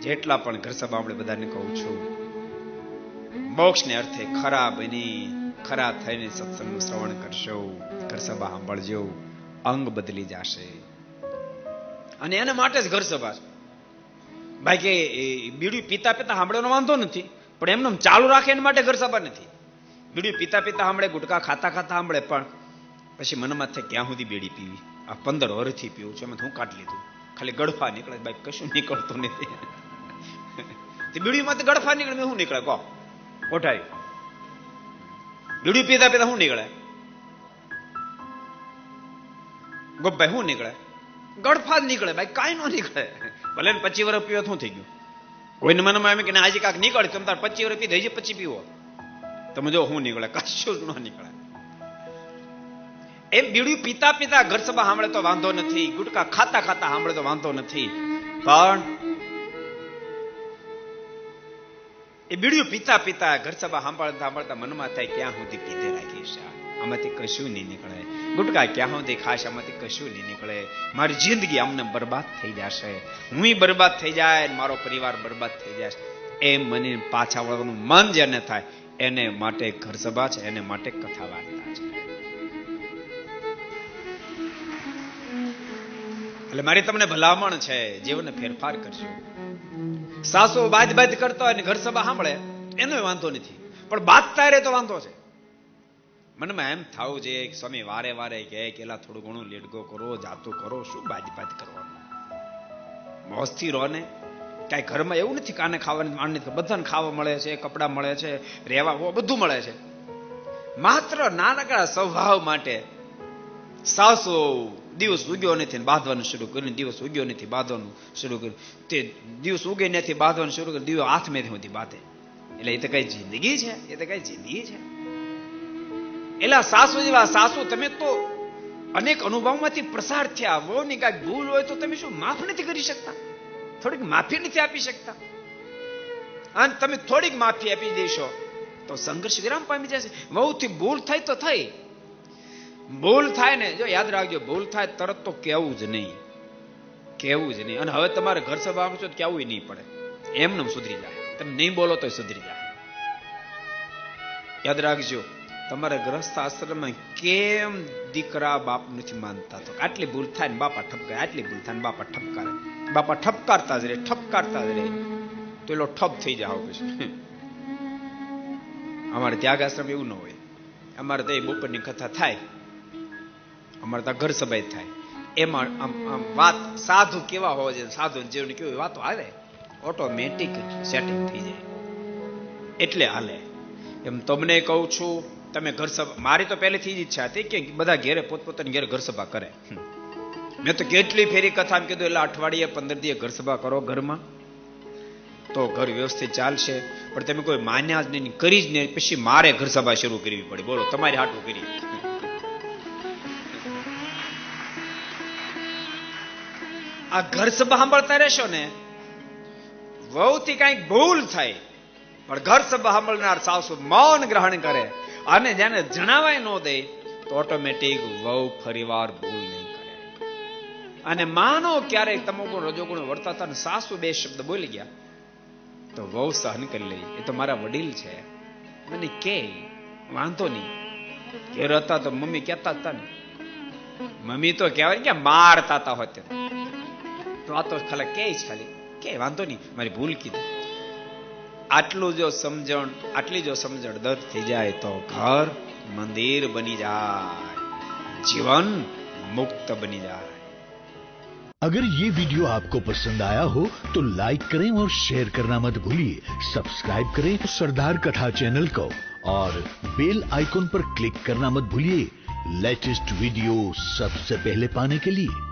જેટલા પણ ઘર સભા આપણે બધાને કહું છું, મોક્ષને અર્થે ખરા બની ખરા થઈને સત્સંગનું શ્રવણ કરશો, ઘર સભા સાંભળજો, અંગ બદલી જશે. અને એના માટે જ ઘર સભા છે. ભાઈ કે બીડી પીતા પીતા સાંભળવાનો વાંધો નથી, પણ એમને ચાલુ રાખે એના માટે ઘર સભા નથી. બીડી પીતા પીતા સાંભળે, ગુટકા ખાતા ખાતા સાંભળે, પણ પછી મનમાં થાય ક્યાં સુધી બીડી પીવી, આ 15 વર્ષથી પીવું છું, એમાં હું કાઢી લીધું, ખાલી ગળફા નીકળે, ભાઈ કશું નીકળતું નથી. બીડીમાંથી ગળફા નીકળે, શું નીકળે કહો કોઠારી? બીડી પીતા પીતા શું નીકળે ગોપભાઈ? શું નીકળે? ગળફા જ નીકળે ભાઈ, કાંઈ ન નીકળે. ભલે 25 વર્ષ પીવો શું થઈ ગયું? કોઈને મનમાં એમ કે આજે કાંક નીકળે, તમે તાર 25 વર્ષ પીધા, હજી 25 પીવો, તમે જો શું નીકળે? કશું જ ન નીકળે. એમ બીડી પીતા પીતા ઘર સભા સાંભળે તો વાંધો નથી, ગુટકા ખાતા ખાતા સાંભળે તો વાંધો નથી, પણ એ બીડીઓ પીતા પીતા ઘર સભા સાંભળતા સાંભળતા મનમાં થાય ક્યાં સુધી પીધે રાખીશ, આમાંથી કશું નહીં નીકળે. ગુટકા ક્યાં સુધી ખાશ, આમાંથી કશું નહીં નીકળે. મારી જિંદગી આમને બરબાદ થઈ જશે, હું બરબાદ થઈ જાય, મારો પરિવાર બરબાદ થઈ જશે. એમ મને પાછા વળવાનું મન જેને થાય એને માટે ઘર સભા છે, એને માટે કથા વાર્તા છે. એટલે મારી તમને ભલામણ છે, જીવનને ફેરફાર કરજો. સાસુ બાજ બાજ કરતા હોય ને ઘર સભા સાંભળે એનો વાંધો નથી, પણ બાજતા રહે તો વાંધો છે. મનમાં એમ થવું છે કે સ્વામી વારે વારે કે કેલા થોડું ઘણું લેટગો કરો, જાતું કરો, શું બાજ બાજ કરવાનું? મોજથી રહો ને. કઈ ઘરમાં એવું નથી કાને ખાવાની માંડ નથી, બધાને ખાવા મળે છે, કપડા મળે છે, રહેવા બધું મળે છે. માત્ર નાનકડા સ્વભાવ માટે સાસુ દિવસ ઉગ્યો નથી બાંધવાનું શરૂ કર્યું, દિવસ ઉગ્યો નથી બાંધવાનું શરૂ કર્યું, તે દિવસ ઉગે નથી બાંધવાનું શરૂ કર્યું, દિવસ હાથમાંથી સુધી બાંધે. એટલે એ તો કઈ જિંદગી છે? એ તો કઈ જિંદગી છે? એટલે સાસુ જેવા સાસુ તમે તો અનેક અનુભવમાંથી પ્રસાર થયા. વહુની કાંઈક ભૂલ હોય તો તમે શું માફ નથી કરી શકતા? થોડીક માફી નથી આપી શકતા? અને તમે થોડીક માફી આપી દેશો તો સંઘર્ષ વિરામ પામી જશે. વહુથી ભૂલ થાય તો થઈ, ભૂલ થાય ને જો યાદ રાખજો, ભૂલ થાય તરત તો કેવું જ નહીં, કેવું જ નહીં. અને હવે તમારે ઘર સભા આવશો તો કેવું નહીં પડે, એમને સુધરી જાય. તમે નહીં બોલો તો સુધરી જાય. યાદ રાખજો, તમારે ગ્રસ્થ આશ્રમમાં કેમ દીકરા બાપ નથી માનતા? તો આટલી ભૂલ થાય ને બાપા ઠપકારે, આટલી ભૂલ થાય ને બાપા ઠપકારે. બાપા ઠપકારતા જ રહે, ઠપકારતા જ રહે, તો એલો ઠપ થઈ જાય. પછી અમારે ત્યાગ આશ્રમ એવું ન હોય. અમારે તો એ બપોરની કથા થાય, અમારે તો ઘર સભા થાય. એમાં આમ વાત સાધુ કેવા હોવા જોઈએ, સાધુ જેવની કેવી વાતો આવે, ઓટોમેટિક સેટિંગ થઈ જાય, એટલે હાલે. એમ તમને કહું છું, તમે ઘર સભા, મારી તો પહેલેથી જ ઈચ્છા હતી કે બધા ઘેરે પોતપોતાની ઘેરે ઘર સભા કરે. મેં તો કેટલી ફેરી કથા કીધું, એટલે અઠવાડિયે 15 દિવસ ઘર સભા કરો ઘરમાં, તો ઘર વ્યવસ્થિત ચાલશે. પણ તમે કોઈ માન્યા જ નહીં, કરી જ નહીં, પછી મારે ઘર સભા શરૂ કરવી પડે. બોલો, તમારી હાટું કરી. આ ઘર સભા સાંભળતા રહેશો ને, વહુથી કઈક ભૂલ થાય, પણ ઘર સભા સાંભળનાર સાસુ મૌન ગ્રહણ કરે અને જેને જણાવાય ન દે તો ઓટોમેટિક વહુ ફરીવાર ભૂલ નહીં કરે. અને માનો ક્યારેક તમોગુણ રજોગુણ વર્તાતા ને સાસુ 2 શબ્દ બોલી ગયા તો વહુ સહન કરી લે. એ તો મારા વડીલ છે, મને કે વાંધો નહીં. ઘેર હતા તો મમ્મી કહેતા હતા ને, મમ્મી તો કહેવાય કે મારતા હતા હોતે, તો આ તો ખાલી કે વાંધો નહીં, મારી ભૂલ કીધી. આટલું જો સમજણ, આટલી જો સમજણ દર્દ થઈ જાય તો ઘર મંદિર બની જાય, जीवन मुक्त बनी जाए। अगर ये वीडियो आपको पसंद आया हो तो लाइक करें और शेयर करना मत भूलिए। सब्सक्राइब करें सरदार कथा चैनल को और बेल आइकॉन पर क्लिक करना मत भूलिए लेटेस्ट वीडियो सबसे पहले पाने के लिए।